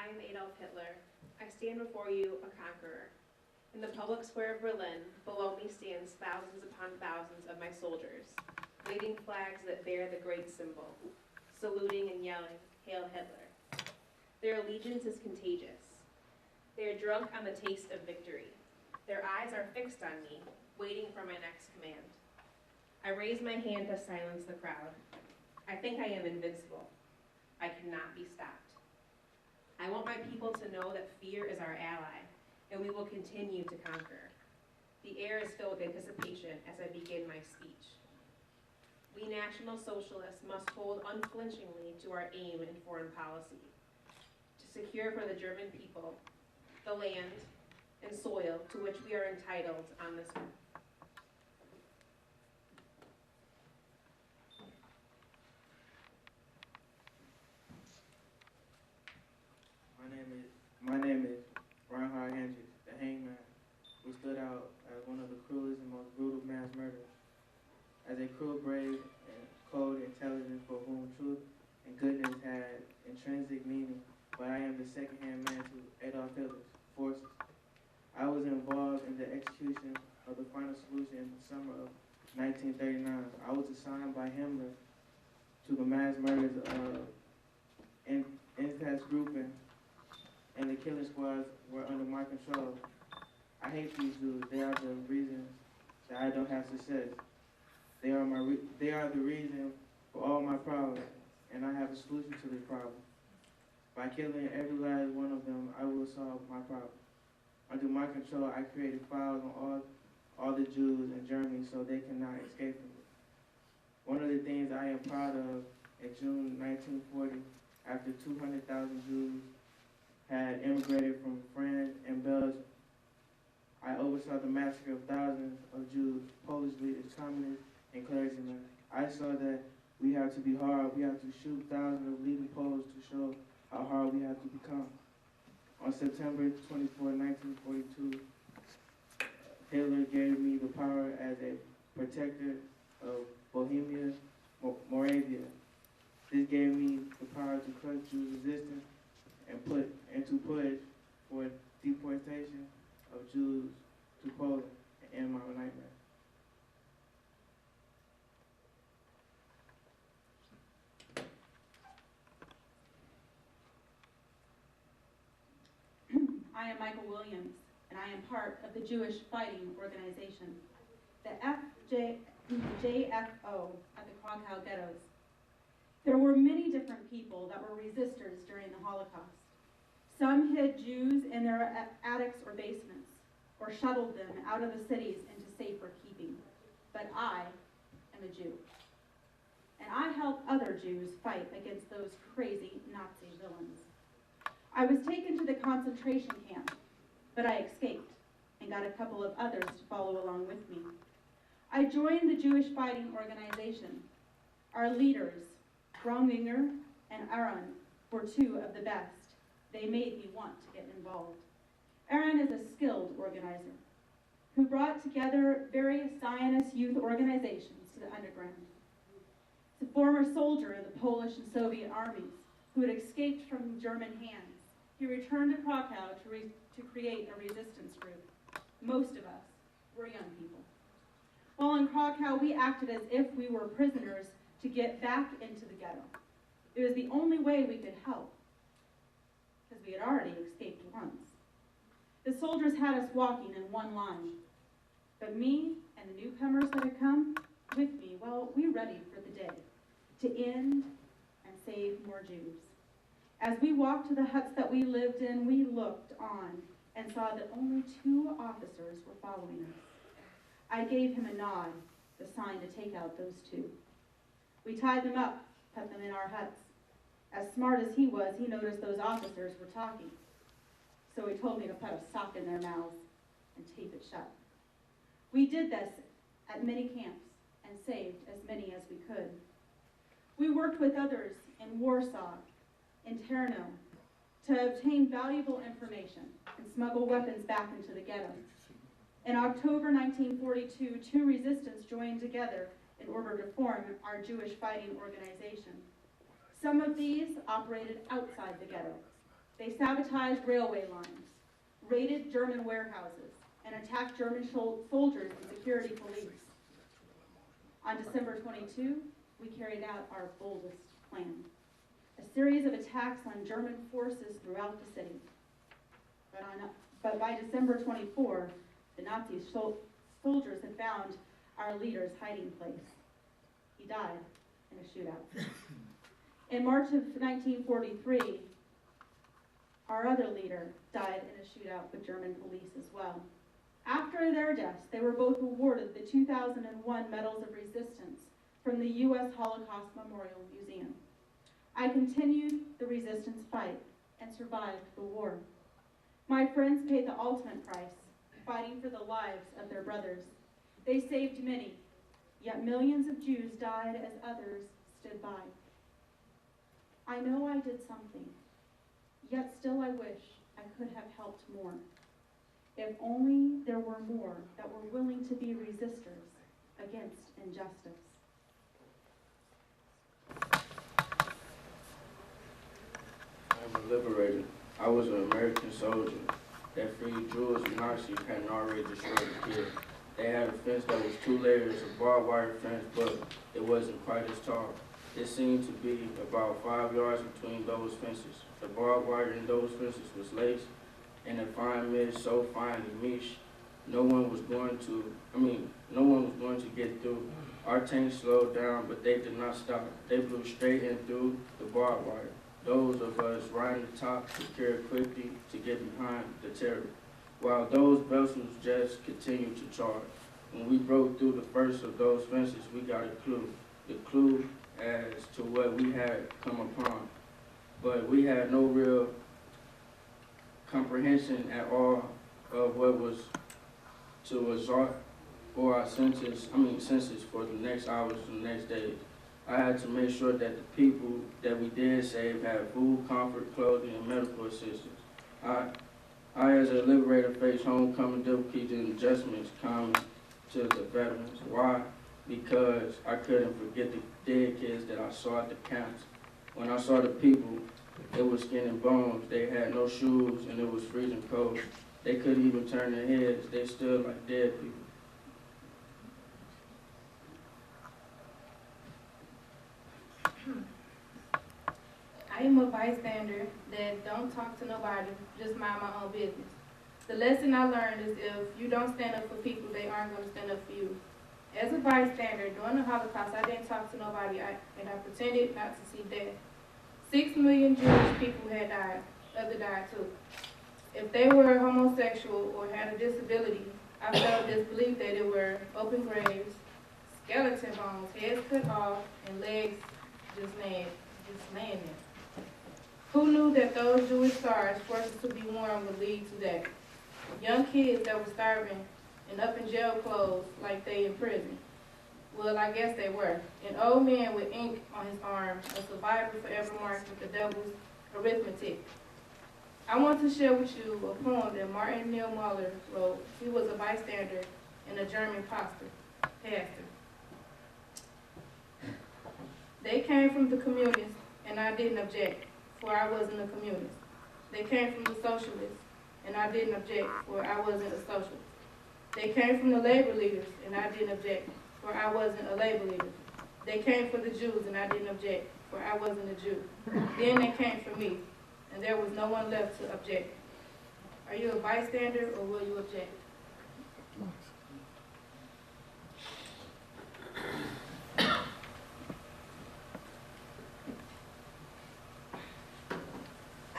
I am Adolf Hitler. I stand before you a conqueror. In the public square of Berlin, below me stands thousands upon thousands of my soldiers, waving flags that bear the great symbol, saluting and yelling, "Hail Hitler." Their allegiance is contagious. They are drunk on the taste of victory. Their eyes are fixed on me, waiting for my next command. I raise my hand to silence the crowd. I think I am invincible. I cannot be stopped. I want my people to know that fear is our ally, and we will continue to conquer. The air is filled with anticipation as I begin my speech. We National Socialists must hold unflinchingly to our aim in foreign policy, to secure for the German people the land and soil to which we are entitled on this earth. My name is the Hangman, who stood out as one of the cruelest and most brutal mass murderers. As a cruel, brave, and cold intelligence for whom truth and goodness had intrinsic meaning, but I am the second-hand man to Adolf Hitler's forces. I was involved in the execution of the final solution in the summer of 1939. I was assigned by Himmler to the mass murders of Intense grouping, and the killing squads were under my control. I hate these Jews. They are the reason that I don't have success. They are the reason for all my problems, and I have a solution to this problem. By killing every last one of them, I will solve my problem. Under my control, I created files on all the Jews in Germany so they cannot escape from it. One of the things I am proud of, in June 1940, after 200,000 Jews had immigrated from France and Belgium, I oversaw the massacre of thousands of Jews, Polish leaders, communists, and clergymen. I saw that we have to be hard. We have to shoot thousands of leading Poles to show how hard we have to become. On September 24, 1942, Hitler gave me the power as a protector of Bohemia, Moravia. This gave me the power to crush Jew resistance and to push for deportation of Jews to Poland and end my nightmare. I am Michael Williams, and I am part of the Jewish Fighting Organization, the JFO at the Krakow ghettos. There were many different people that were resistors during the Holocaust. Some hid Jews in their attics or basements, or shuttled them out of the cities into safer keeping. But I am a Jew, and I helped other Jews fight against those crazy Nazi villains. I was taken to the concentration camp, but I escaped and got a couple of others to follow along with me. I joined the Jewish Fighting Organization. Our leaders, Groninger and Aaron, were two of the best. They made me want to get involved. Aaron is a skilled organizer who brought together various Zionist youth organizations to the underground. He's a former soldier in the Polish and Soviet armies who had escaped from German hands. He returned to Krakow to create a resistance group. Most of us were young people. While in Krakow, we acted as if we were prisoners to get back into the ghetto. It was the only way we could help, because we had already escaped once. The soldiers had us walking in one line, but me and the newcomers that had come with me, well, we readied for the day to end and save more Jews. As we walked to the huts that we lived in, we looked on and saw that only 2 officers were following us. I gave him a nod, the sign to take out those 2. We tied them up, put them in our huts. As smart as he was, he noticed those officers were talking. So he told me to put a sock in their mouths and tape it shut. We did this at many camps and saved as many as we could. We worked with others in Warsaw, in Terno, to obtain valuable information and smuggle weapons back into the ghetto. In October 1942, 2 resistance joined together in order to form our Jewish Fighting Organization. Some of these operated outside the ghetto. They sabotaged railway lines, raided German warehouses, and attacked German soldiers and security police. On December 22, we carried out our boldest plan, a series of attacks on German forces throughout the city. But by December 24, the Nazi soldiers had found our leader's hiding place. He died in a shootout. In March of 1943, our other leader died in a shootout with German police as well. After their deaths, they were both awarded the 2001 Medals of Resistance from the U.S. Holocaust Memorial Museum. I continued the resistance fight and survived the war. My friends paid the ultimate price, fighting for the lives of their brothers. They saved many, yet millions of Jews died as others stood by. I know I did something, yet still I wish I could have helped more. If only there were more that were willing to be resistors against injustice. I'm a liberator. I was an American soldier that freed Jews and Nazis hadn't already destroyed the kid. They had a fence that was 2 layers of barbed wire fence, but it wasn't quite as tall. It seemed to be about 5 yards between those fences. The barbed wire in those fences was laced in a fine mist, so finely meshed, no one was going to get through. Our tank slowed down, but they did not stop. They blew straight in through the barbed wire. Those of us riding the top secured quickly to get behind the terror, while those vessels just continued to charge. When we broke through the first of those fences, we got a clue. The clue as to what we had come upon. But we had no real comprehension at all of what was to resort for our senses for the next hours and the next days. I had to make sure that the people that we did save had food, comfort, clothing, and medical assistance. I as a liberator, faced homecoming difficulties and adjustments common to the veterans. Why? Because I couldn't forget the dead kids that I saw at the camps. When I saw the people, it was skin and bones. They had no shoes and it was freezing cold. They couldn't even turn their heads. They stood like dead people. I am a bystander that don't talk to nobody, just mind my own business. The lesson I learned is if you don't stand up for people, they aren't going to stand up for you. As a bystander, during the Holocaust, I didn't talk to nobody, and I pretended not to see death. 6 million Jewish people had died, others died too. If they were homosexual or had a disability, I felt disbelief that it were open graves, skeleton bones, heads cut off, and legs just laying there. Who knew that those Jewish stars forced to be worn would lead to that? Young kids that were starving and up in jail clothes like they in prison. Well, I guess they were. An old man with ink on his arm, a survivor forever marked with the devil's arithmetic. I want to share with you a poem that Martin Niemöller wrote. He was a bystander and a German pastor. They came from the communists, and I didn't object, for I wasn't a communist. They came from the socialists, and I didn't object, for I wasn't a socialist. They came from the labor leaders, and I didn't object, for I wasn't a labor leader. They came for the Jews, and I didn't object, for I wasn't a Jew. Then they came for me, and there was no one left to object. Are you a bystander, or will you object?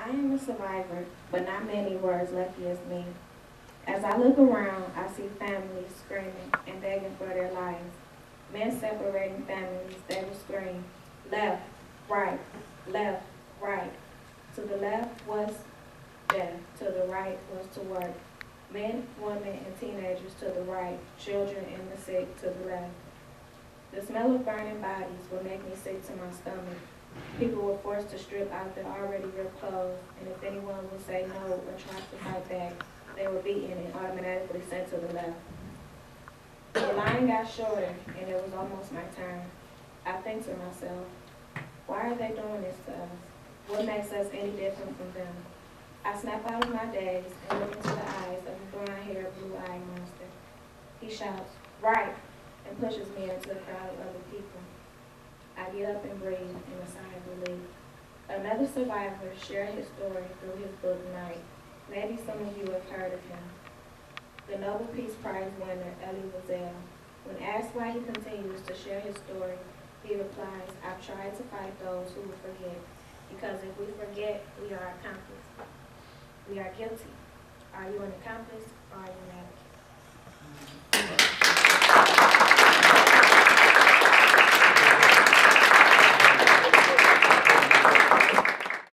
I am a survivor, but not many were as lucky as me. As I look around, I see families screaming and begging for their lives. Men separating families, they will scream, left, right, left, right. To the left was death, to the right was to work. Men, women, and teenagers to the right, children and the sick to the left. The smell of burning bodies would make me sick to my stomach. People were forced to strip out their already ripped clothes, and if anyone would say no or try to fight back, they were beaten and automatically sent to the left. The line got shorter, and it was almost my turn. I think to myself, why are they doing this to us? What makes us any different from them? I snap out of my daze and look into the eyes of a blonde-haired, blue-eyed monster. He shouts, "Right," and pushes me into a crowd of other people. I get up and breathe in a sigh of relief. Another survivor shared his story through his book, Night. Maybe some of you have heard of him. The Nobel Peace Prize winner, Elie Wiesel. When asked why he continues to share his story, he replies, "I've tried to fight those who will forget, because if we forget, we are accomplices. We are guilty. Are you an accomplice or are you an advocate?"